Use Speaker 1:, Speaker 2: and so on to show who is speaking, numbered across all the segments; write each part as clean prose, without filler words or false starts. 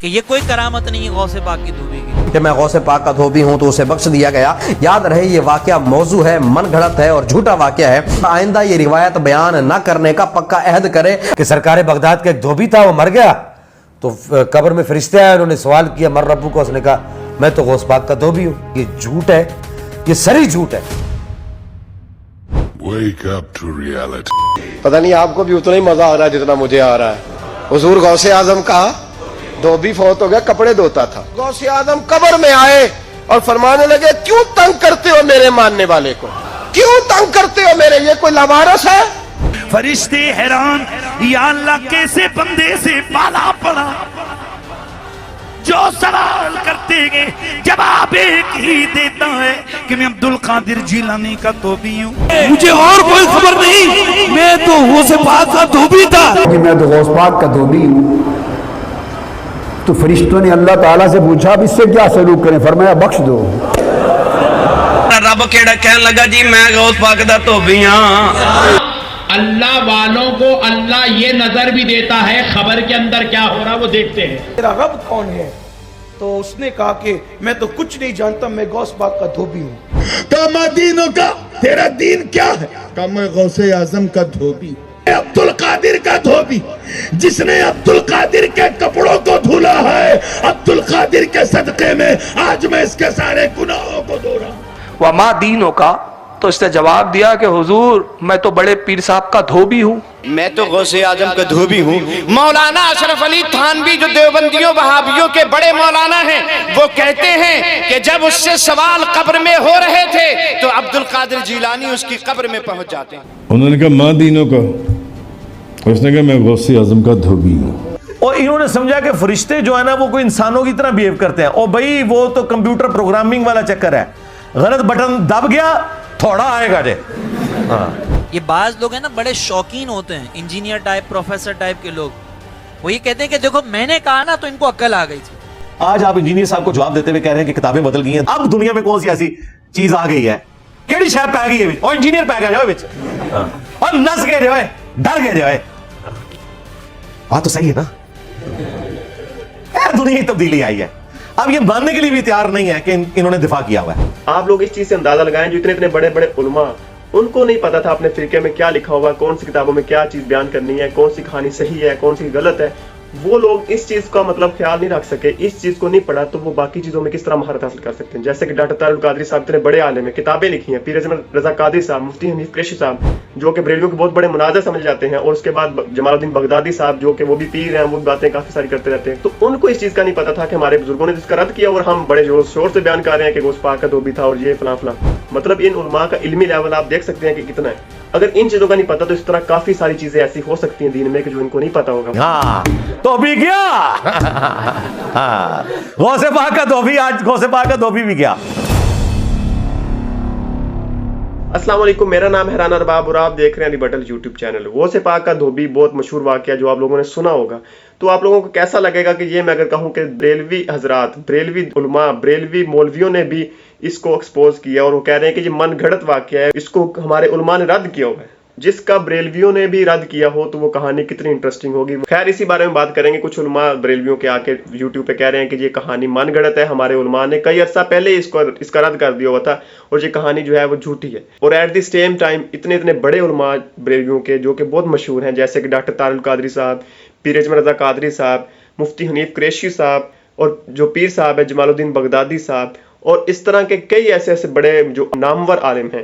Speaker 1: کہ یہ کوئی کرامت نہیں ہے غوث پاک کی دھوبی کی
Speaker 2: کہ میں غوث پاک کا دھوبی ہوں تو اسے بخش دیا گیا۔ یاد رہے یہ واقعہ موضوع ہے، من گھڑت ہے اور جھوٹا واقعہ ہے۔ آئندہ یہ روایت بیان نہ کرنے کا پکا عہد کرے
Speaker 3: کہ سرکار بغداد کا ایک دھوبی تھا، وہ مر گیا تو قبر میں فرشتے آئے، انہوں نے سوال کیا مر ربو کو، اس نے کہا میں تو غوث پاک کا دھوبی ہوں۔ یہ جھوٹ ہے، یہ سری جھوٹ ہے۔
Speaker 4: Wake up to reality.
Speaker 5: پتہ نہیں آپ کو بھی اتنا ہی مزہ آ رہا ہے جتنا مجھے آ رہا ہے۔ حضور غوث اعظم کا دھوبی فوت ہو گیا، کپڑے دھوتا تھا۔ غوث اعظم قبر میں آئے اور فرمانے لگے کیوں تنگ کرتے ہو میرے ماننے والے کو، کیوں تنگ کرتے ہو میرے، یہ کوئی لوارث ہے؟
Speaker 6: فرشتے حیران، یا اللہ کیسے بندے سے پالا پڑا، جو سوال کرتے گے جواب ایک ہی دیتا ہے کہ میں عبد القادر جیلانی کا دھوبی ہوں، مجھے اور کوئی خبر نہیں، میں تو غوث پاک کا دھوبی تھا۔
Speaker 7: کہ میں تو غوث پاک کا دھوبی ہوں، تو فرشتوں نے اللہ تعالیٰ سے پوچھا اب اس سے کیا سلوک کریں، فرمایا بخش دو۔
Speaker 8: رب کیڑا کہنے لگا جی میں غوث پاک دا دھوبی ہاں۔
Speaker 9: اللہ والوں کو اللہ یہ نظر بھی دیتا ہے خبر کے اندر کیا ہو رہا وہ دیکھتے ہیں۔
Speaker 10: تیرا رب کون ہے؟ تو اس نے کہا کہ میں تو کچھ نہیں جانتا، میں غوث پاک کا دھوبی ہوں۔
Speaker 6: کہا دینوں کا تیرا دین کیا ہے؟ کہا میں غوث اعظم کا دھوبی، عبد القادر کا دھوبی، جس نے عبد القادر کے کپڑوں کو دھولا ہے، عبد القادر کے صدقے میں آج میں اس کے سارے گناہوں کو دھو رہا ہوں۔
Speaker 8: وما دینوں کا، تو اس نے جواب دیا کہ حضور میں تو بڑے پیر صاحب کا دھوبی ہوں،
Speaker 5: میں تو غوث اعظم کا دھوبی ہوں۔
Speaker 9: مولانا اشرف علی تھانوی جو دیوبندیوں وہابیوں کے بڑے مولانا ہیں، وہ کہتے ہیں کہ جب اس سے سوال قبر میں ہو رہے تھے تو عبد القادر جیلانی اس کی قبر میں پہنچ جاتے ہیں۔
Speaker 4: انہوں نے کہا ماں دینوں کا، اس نے کہا میں غوث اعظم کا دھوبی ہوں۔
Speaker 3: اور انہوں نے سمجھا کہ فرشتے جو ہے نا وہ کوئی انسانوں کی طرح بیہیو کرتے ہیں، اور بھائی وہ تو کمپیوٹر پروگرامنگ والا چکر ہے، غلط بٹن دب گیا تھوڑا آئے گا جے۔
Speaker 1: یہ بعض لوگ ہیں نا بڑے شوقین ہوتے ہیں، انجینئر ٹائپ، پروفیسر ٹائپ کے لوگ، وہ یہ کہتے ہیں کہ دیکھو میں نے کہا نا تو ان کو عقل آ گئی تھی۔
Speaker 3: آج آپ انجینئر صاحب کو جواب دیتے ہوئے کہہ رہے ہیں کہ کتابیں بدل گئی ہیں، اب دنیا میں کون سی ایسی چیز آ گئی ہے، کیڑی شے پہ گئی ہے اور انجینئر پہ گیا وچ اور نس گئے جو ہے، ڈر گئے جو ہے۔ بات تو صحیح ہے نا، دنیا کی تبدیلی آئی ہے، اب یہ ماننے کے لیے بھی تیار نہیں ہے کہ انہوں نے دفاع کیا ہوا ہے۔
Speaker 11: آپ لوگ اس چیز سے اندازہ لگائیں جو اتنے بڑے بڑے علماء، ان کو نہیں پتا تھا اپنے فرقے میں کیا لکھا ہوا، کون سی کتابوں میں کیا چیز بیان کرنی ہے، کون سی کہانی صحیح ہے، کون سی غلط ہے۔ وہ لوگ اس چیز کا مطلب خیال نہیں رکھ سکے، اس چیز کو نہیں پڑھا تو وہ باقی چیزوں میں کس طرح مہارت حاصل کر سکتے ہیں۔ جیسے کہ ڈاکٹر طاہر القادری صاحب اتنے بڑے عالم ہیں، کتابیں لکھی ہیں، پیر اعظم رضا قادری صاحب، مفتی حنیف قریشی صاحب جو کہ بریلویوں کے بہت بڑے مناظر سمجھ جاتے ہیں، اور اس کے بعد جمال الدین بغدادی صاحب جو کہ وہ بھی پیر ہیں، وہ بھی باتیں کافی ساری کرتے رہتے ہیں۔ تو ان کو اس چیز کا نہیں پتا تھا کہ ہمارے بزرگوں نے جس کا رد کیا، اور ہم بڑے زور شور سے بیان کر رہے ہیں کہ غوث پاک کا دھوبی تھا اور یہ فلاں فلاں۔ مطلب ان علماء کا علمی لیول آپ دیکھ سکتے ہیں کہ کتنا ہے۔ اگر ان چیزوں کا نہیں پتا تو اس طرح کافی ساری چیزیں ایسی ہو سکتی ہیں دین میں کہ جو ان کو نہیں پتا ہوگا۔
Speaker 3: ہاں تو بھی گیا غوث پاک کا دھوبی، آج غوث پاک کا دھوبی بھی گیا۔
Speaker 11: السلام علیکم، میرا نام ہے رانا ارباب اور آپ دیکھ رہے ہیں علی but all YouTube channel. Ghaus Pak کا دھوبی بہت مشہور واقعہ جو آپ لوگوں نے سنا ہوگا، تو آپ لوگوں کو کیسا لگے گا کہ یہ میں اگر کہوں کہ بریلوی حضرات، بریلوی علماء، بریلوی مولویوں نے بھی اس کو ایکسپوز کیا اور وہ کہہ رہے ہیں کہ یہ من گھڑت واقعہ ہے، اس کو ہمارے علماء نے رد کیا ہوا ہے۔ جس کا بریلویوں نے بھی رد کیا ہو تو وہ کہانی کتنی انٹرسٹنگ ہوگی۔ خیر اسی بارے میں بات کریں گے۔ کچھ علماء بریلویوں کے آ کے یوٹیوب پہ کہہ رہے ہیں کہ یہ کہانی من گھڑت ہے، ہمارے علماء نے کئی عرصہ پہلے اس کا رد کر دیا ہوا تھا اور یہ کہانی جو ہے وہ جھوٹی ہے۔ اور ایٹ دی سیم ٹائم اتنے بڑے علماء بریلویوں کے جو کہ بہت مشہور ہیں، جیسے کہ ڈاکٹر طاہر القادری صاحب، پیر اعظم رضا قادری صاحب، مفتی حنیف قریشی صاحب، اور جو پیر صاحب ہے جمال الدین بغدادی صاحب، اور اس طرح کے کئی ایسے بڑے جو نامور عالم ہیں،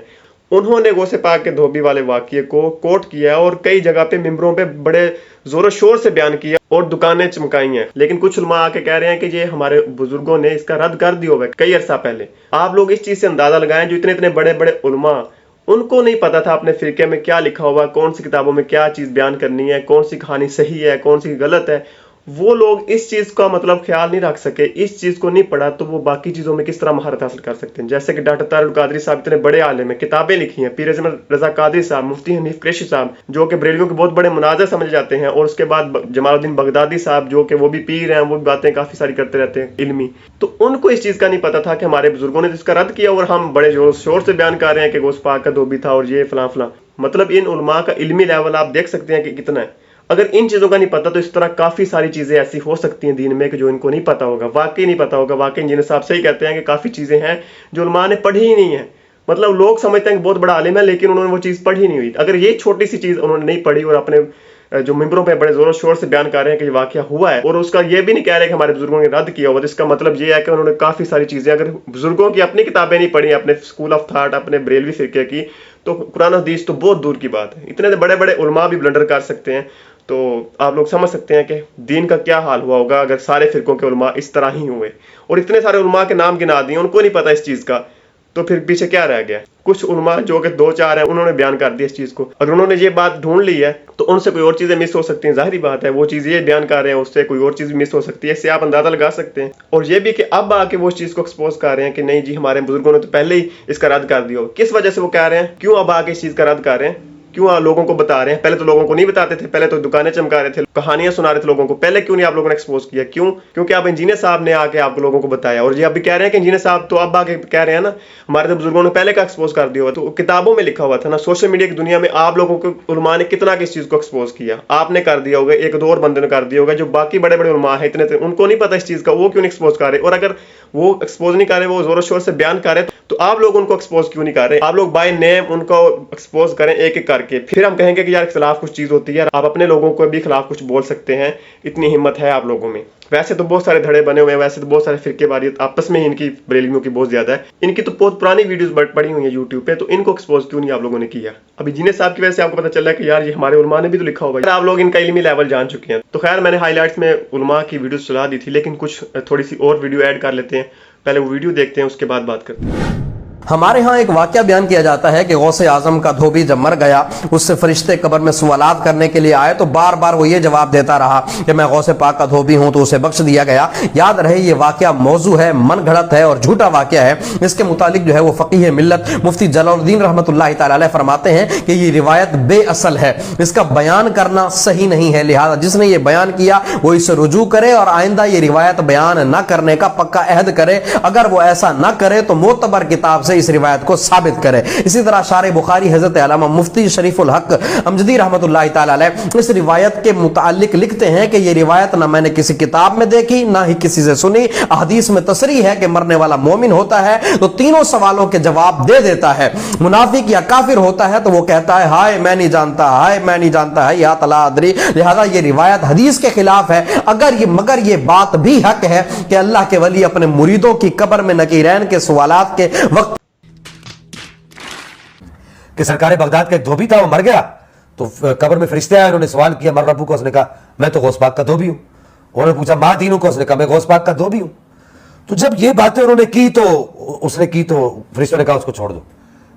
Speaker 11: انہوں نے غوث پاک کے دھوبی والے واقعے کو کوٹ کیا اور کئی جگہ پہ ممبروں پہ بڑے زور و شور سے بیان کیا اور دکانیں چمکائی ہیں۔ لیکن کچھ علماء آ کے کہہ رہے ہیں کہ یہ ہمارے بزرگوں نے اس کا رد کر دیا ہوا ہے کئی عرصہ پہلے۔ آپ لوگ اس چیز سے اندازہ لگائیں جو اتنے بڑے بڑے علماء، ان کو نہیں پتا تھا اپنے فرقے میں کیا لکھا ہوا، کون سی کتابوں میں کیا چیز بیان کرنی ہے، کون سی کہانی صحیح ہے، کون سی غلط ہے۔ وہ لوگ اس چیز کا مطلب خیال نہیں رکھ سکے، اس چیز کو نہیں پڑھا تو وہ باقی چیزوں میں کس طرح مہارت حاصل کر سکتے ہیں۔ جیسے کہ ڈاکٹر طاہر القادری صاحب اتنے بڑے عالم ہیں، کتابیں لکھی ہیں، پیر اعظم رضا قادری صاحب، مفتی حنیف قریشی صاحب جو کہ بریلویوں کے بہت بڑے مناظر سمجھ جاتے ہیں، اور اس کے بعد جمال الدین بغدادی صاحب جو کہ وہ بھی پیر ہیں، وہ بھی باتیں کافی ساری کرتے رہتے ہیں علمی۔ تو ان کو اس چیز کا نہیں پتا تھا کہ ہمارے بزرگوں نے جس کا رد کیا، اور ہم بڑے زور شور سے بیان کر رہے ہیں کہ غوث پاک کا دھوبی تھا اور یہ فلاں فلاں۔ مطلب ان علماء کا علمی لیول آپ دیکھ سکتے ہیں کہ کتنا ہے۔ अगर इन चीज़ों का नहीं पता तो इस तरह काफ़ी सारी चीज़ें ऐसी हो सकती हैं दीन में कि जो इनको नहीं पता होगा, वाकई नहीं पता होगा। वाकई इंजीनियर साहब सही कहते हैं कि काफ़ी चीज़ें हैं जो उलमा ने पढ़ी ही नहीं है। मतलब लोग समझते हैं कि बहुत बड़ा आलिम है लेकिन उन्होंने वो चीज़ पढ़ी नहीं हुई। अगर ये छोटी सी चीज़ उन्होंने नहीं पढ़ी और अपने जो मिंबरों पे बड़े जोरों शोर से बयान कर रहे हैं कि ये वाकया हुआ है और उसका ये भी नहीं कह रहे कि हमारे बुजुर्गों ने रद्द किया हुआ, तो इसका मतलब ये है कि उन्होंने काफ़ी सारी चीज़ें, अगर बुजुर्गों की अपनी किताबें नहीं पढ़ी, अपने स्कूल ऑफ थाट, अपने बरेलवी फिरके की, तो कुरान हदीस तो बहुत दूर की बात है। इतने बड़े बड़े उलमा भी ब्लंडर कर सकते हैं। तो आप लोग समझ सकते हैं कि दीन का क्या हाल हुआ होगा अगर सारे फिरकों के उलमा इस तरह ही हुए। और इतने सारे उलमा के नाम गिना दिए, उनको नहीं पता इस चीज़ का, तो फिर पीछे क्या रह गया? कुछ उलमा जो कि 2-4 हैं उन्होंने बयान कर दिया इस चीज़ को। अगर उन्होंने ये बात ढूंढ ली है तो उनसे कोई और चीज़ें मिस हो सकती हैं, जाहिर बात है। वो चीज़ ये बयान कर रहे हैं, उससे कोई और चीज़ भी मिस हो सकती है। इससे आप अंदाज़ा लगा सकते हैं। और ये भी कि अब आके वो चीज़ को एक्सपोज कर रहे हैं कि नहीं जी हमारे बुजुर्गों ने तो पहले ही इसका रद्द कर दिया हो। किस वजह से वो कह रहे हैं? क्यों अब आके इस चीज़ का रद्द कर रहे हैं? क्यों लोगों को बता रहे हैं? पहले तो लोगों को नहीं बताते थे, पहले तो दुकानें चमका रहे थे, कहानियां सुना रहे थे लोगों को। पहले क्यों नहीं आप लोगों ने एक्सपोज किया? क्यों? क्योंकि आप इंजीनियर साहब ने आके आप लोगों को बताया। और ये अभी कह रहे हैं कि इंजीनियर साहब तो अब आके कह रहे हैं ना हमारे तो बुजुर्गों ने पहले का एक्सपोज कर दिया हुआ। तो किताबों में लिखा हुआ था ना, सोशल मीडिया की दुनिया में आप लोगों को उलमा ने कितना किस चीज़ को एक्सपोज किया? आपने कर दिया होगा, एक दो और बंदे ने कर दिया होगा। जो बाकी बड़े बड़े उलमा है इतने उनको नहीं पता इस चीज़ का, वो क्यों नहीं एक्सपोज कर रहे? और अगर वो एक्सपोज नहीं कर रहे, वो जोर शोर से बयान कर रहे, तो आप लोग उनको एक्सपोज क्यों नहीं कर रहे? आप लोग बाय नेम उनको एक्सपोज करें एक एक करके, फिर हम कहेंगे कि यार खिलाफ कुछ चीज़ होती है, आप अपने लोगों को भी खिलाफ कुछ बोल सकते हैं। इतनी हिम्मत है आप लोगों में। वैसे तो बहुत सारे धड़े बने हुए हैं, वैसे तो बहुत सारे फिरके वारियत आपस में इनकी बरेलवियों की बहुत ज्यादा है। इनकी तो बहुत पुरानी वीडियोस पड़ी हुई है यूट्यूब पे, तो इनको एक्सपोज क्यों नहीं आप लोगों ने किया? अभी इंजीनियर साहब की वजह से आपको पता चल रहा है कि यार ये हमारे उलमा ने भी तो लिखा होगा। आप लोग इनका इल्मी लेवल जान चुके हैं। तो खैर मैंने हाईलाइट्स में उलमा की वीडियो चला दी थी, लेकिन कुछ थोड़ी सी और वीडियो ऐड कर लेते हैं। पहले वो वीडियो देखते हैं, उसके बाद बात करते हैं।
Speaker 2: हमारे यहाँ एक वाकया बयान किया जाता है कि गौसे आजम का धोबी जब मर गया, उससे फरिश्ते कब्र में सवालात करने के लिए आए तो बार बार वो ये जवाब देता रहा कि मैं गौसे पाक का धोबी हूं, तो उसे बख्श दिया गया। याद रहे ये वाकया मौजू है, मन घड़त है और झूठा वाकया है। इसके मुतालिक जो है वो फकीह मिल्लत मुफ्ती जलालुद्दीन रहमतुल्लाह तआला अलैह फरमाते हैं कि ये रिवायत बेअसल है, इसका बयान करना सही नहीं है। लिहाजा जिसने ये बयान किया वो इसे रुजू करे और आइंदा ये रिवायत बयान न करने का पक्का अहद करे। अगर वो ऐसा न करे तो मोतबर किताब से इस रिवायत को साबित करे। इसी तरह शारे बुखारी हजरत अल्लामा मुफ्ती शरीफुल हक अमजदी रहमतुल्लाह तआला अलैह इस रिवायत के मुतालिक लिखते हैं कि ये रिवायत ना मैंने किसी किताब में देखी, ना ही किसी से सुनी। हदीस में तसरी है कि मरने वाला मोमिन होता है तो तीनों सवालों के जवाब दे देता है। मुनाफिक या काफिर होता है तो वो कहता है हाय मैं नहीं जानता, हाय मैं नहीं जानता है, या तला अदरी। लिहाजा ये रिवायत हदीस के खिलाफ है। मगर ये बात भी हक है कि अल्लाह के वली अपने मुरीदों की कब्र में नकीरैन के सवालात के वक्त
Speaker 12: कि सरकार बगदाद का एक धोबी था, वो मर गया तो कब्र में फरिश्ते आए, उन्होंने सवाल किया मर रब्बू को, उसने कहा मैं तो गौस पाक का धोबी हूं। उन्होंने पूछा माँ दीनू को, उसने कहा मैं गौस पाक का धोबी हूं। तो जब ये बातें उन्होंने की तो फरिश्तों ने कहा उसको छोड़ दो,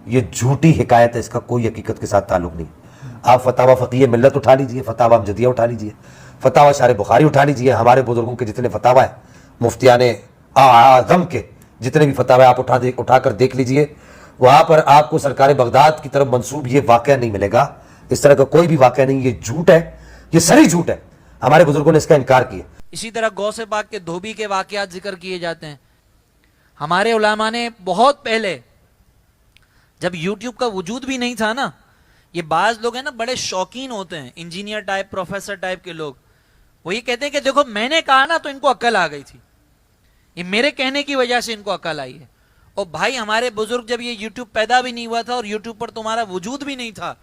Speaker 12: ये झूठी हिकायत है, इसका कोई हकीकत के साथ ताल्लुक नहीं। आप फतावा फकीह मिल्लत उठा लीजिए, फतावा अमजदिया उठा लीजिए, फतावा शारे बुखारी उठा लीजिए, हमारे बुजुर्गों के जितने फतावा है, मुफ्तियाने आज़म के जितने भी फतावा आप उठाकर देख लीजिए, वहां पर आपको सरकार बगदाद की तरफ मंसूब ये वाकया नहीं मिलेगा। इस तरह का कोई भी वाकया नहीं, ये झूठ है, ये सही झूठ है। हमारे बुजुर्गों ने इसका इनकार किया।
Speaker 1: इसी तरह गौसे पाक के धोबी के वाकयात जिक्र किए जाते हैं। हमारे उलामा ने बहुत पहले, जब यूट्यूब का वजूद भी नहीं था ना, ये बाज लोग हैं ना बड़े शौकीन होते हैं, इंजीनियर टाइप प्रोफेसर टाइप के लोग, वो ये कहते हैं कि देखो मैंने कहा ना तो इनको अक्ल आ गई थी, ये मेरे कहने की वजह से इनको अक्ल आई है। और भाई हमारे बुजुर्ग जब ये यूट्यूब पैदा भी नहीं हुआ था और यूट्यूब पर तुम्हारा वजूद भी नहीं था,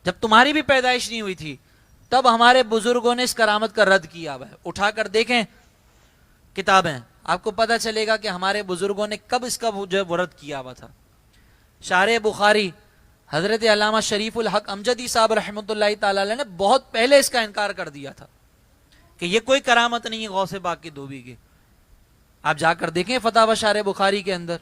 Speaker 1: जब तुम्हारी भी पैदाइश नहीं हुई थी, तब हमारे बुजुर्गों ने इस करामत का रद्द किया हुआ है। उठाकर देखें किताबें, आपको पता चलेगा कि हमारे बुजुर्गों ने कब इसका रद्द किया हुआ था। शारे बुखारी हजरत अल्लामा शरीफुल हक अमजदी साहब रहमतुल्लाह तआला अलैह ने बहुत पहले इसका इनकार कर दिया था कि ये कोई करामत नहीं है गौसे पाक की धोबी की। आप जाकर देखें फतावा शारे बुखारी के अंदर।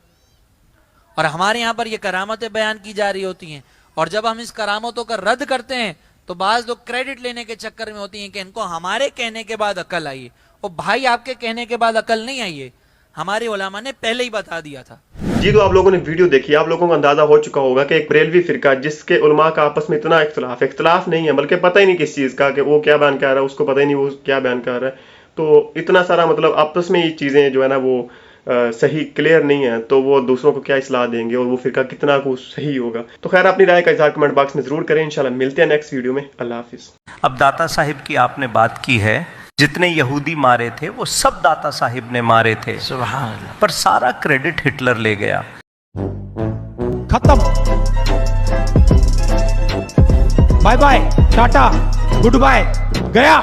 Speaker 1: और हमारे यहाँ पर ये करामतें बयान की जा रही होती हैं, और जब हम इस करामतों का रद्द करते हैं तो बाज लोग क्रेडिट लेने के चक्कर में होती हैं कि इनको हमारे कहने के बाद अकल आई है। और भाई आपके कहने के बाद अकल नहीं आई है, हमारे उलामा ने पहले ही बता दिया था।
Speaker 11: जी तो आप लोगों ने वीडियो देखी, आप लोगों को अंदाजा हो चुका होगा कि एक बरेलवी फिरका जिसके उलमा का आपस में इतना इख्तलाफ नहीं है, बल्कि पता ही नहीं किस चीज़ का, कि वो क्या बयान कर रहा है, उसको पता ही नहीं वो क्या बयान कर रहा है। तो इतना सारा मतलब आपस में ये चीज़ें जो है ना वो सही क्लियर नहीं है तो वो दूसरों को क्या इस्लाह देंगे और वो फिरका कितना को सही होगा। तो खैर अपनी राय का इज़हार कमेंट बॉक्स में जरूर करें। इंशाल्लाह मिलते हैं नेक्स्ट वीडियो में। अल्लाह हाफिज।
Speaker 13: अब दाता साहिब की आपने बात की है, जितने यहूदी मारे थे वो सब दाता साहिब ने मारे थे, सुभान अल्लाह, पर सारा क्रेडिट हिटलर ले गया।
Speaker 10: खत्म, बाय बाय, टाटा, गुड बाय, गया।